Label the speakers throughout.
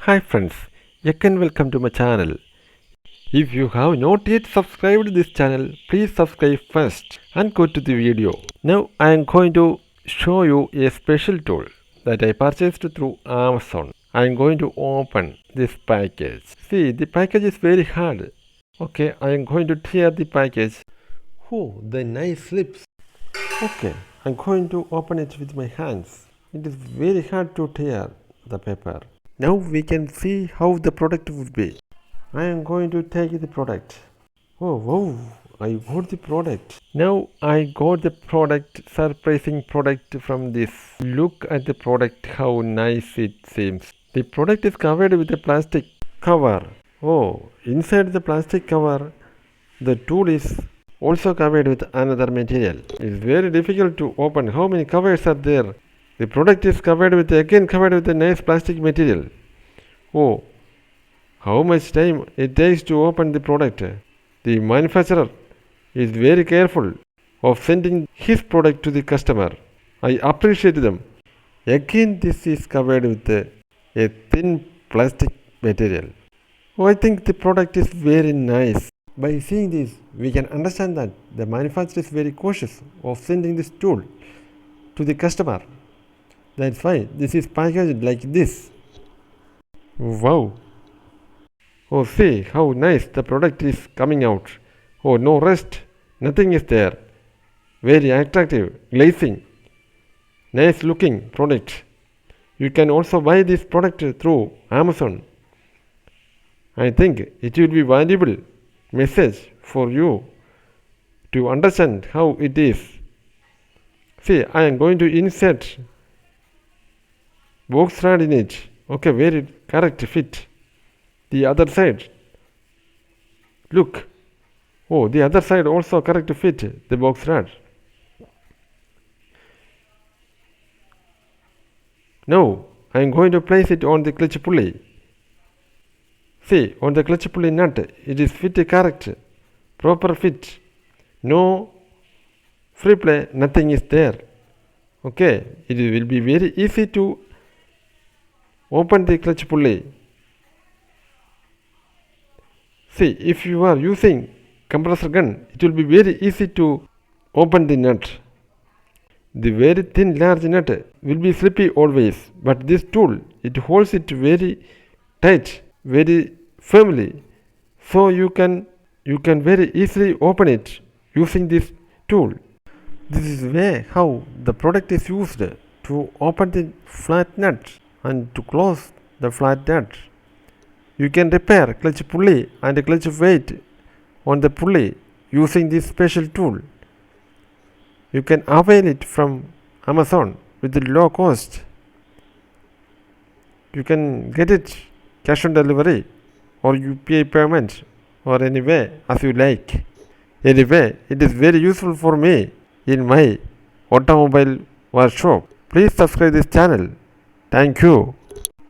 Speaker 1: Hi friends, again welcome to my channel. If you have not yet subscribed this channel, please subscribe first and go to the video. Now I am going to show you a special tool that I purchased through Amazon. I am going to open this package. See, the package is very hard. Okay, I am going to tear the package. Oh, the nice lips. Okay, I'm going to open it with my hands. It is very hard to tear the paper. Now we can see how the product would be. I am going to take the product. Oh wow, I got the product. Now I got the product, surprising product from this. Look at the product, how nice it seems. The product is covered with a plastic cover. Oh, inside the plastic cover, the tool is also covered with another material. It's very difficult to open. How many covers are there? The product is covered with a nice plastic material. Oh, how much time it takes to open the product. The manufacturer is very careful of sending his product to the customer. I appreciate them. Again, this is covered with a thin plastic material. Oh, I think the product is very nice. By seeing this, we can understand that the manufacturer is very cautious of sending this tool to the customer. That's why this is packaged like this. Wow. Oh, see how nice the product is coming out. Oh, no rust. Nothing is there. Very attractive, glazing. Nice looking product. You can also buy this product through Amazon. I think it will be valuable message for you to understand how it is. See, I am going to insert box rod in it. Okay, very correct fit. The other side. Look. Oh, the other side also correct fit the box rod. Now, I am going to place it on the clutch pulley. See, on the clutch pulley nut, it is fit correct. Proper fit. No free play, nothing is there. Okay, it will be very easy to open the clutch pulley. See, if you are using compressor gun, it will be very easy to open the nut. The very thin large nut will be slippy always, but this tool, it holds it very tight, very firmly. So you can very easily open it using this tool. This is way how the product is used to open the flat nut and to close the flat nut. You can repair clutch pulley and clutch weight on the pulley using this special tool. You can avail it from Amazon with low cost. You can get it cash on delivery or UPI payment or any way as you like. Anyway, it is very useful for me in my automobile workshop. Please subscribe this channel. Thank you.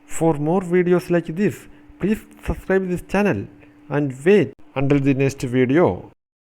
Speaker 1: For more videos like this, please subscribe this channel and wait until the next video.